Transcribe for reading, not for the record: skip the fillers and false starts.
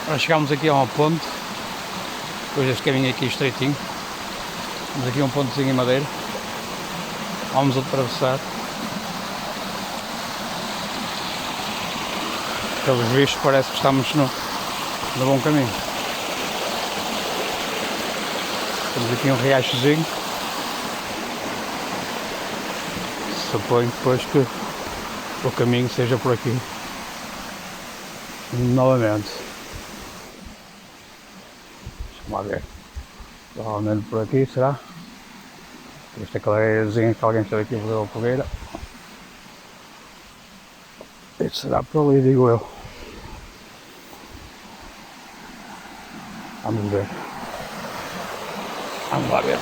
Nós chegámos aqui a uma ponte, depois este caminho aqui estreitinho, temos aqui um pontezinho em madeira, vamos atravessar. Pelos vistos parece que estamos no bom caminho. Temos aqui um riachozinho, suponho depois que o caminho seja por aqui novamente. Deixa-me lá ver. Provavelmente por aqui, será? Esta clareiazinha que alguém está aqui a fazer a fogueira. Este será por ali, digo eu. Vamos ver. Vamos lá ver.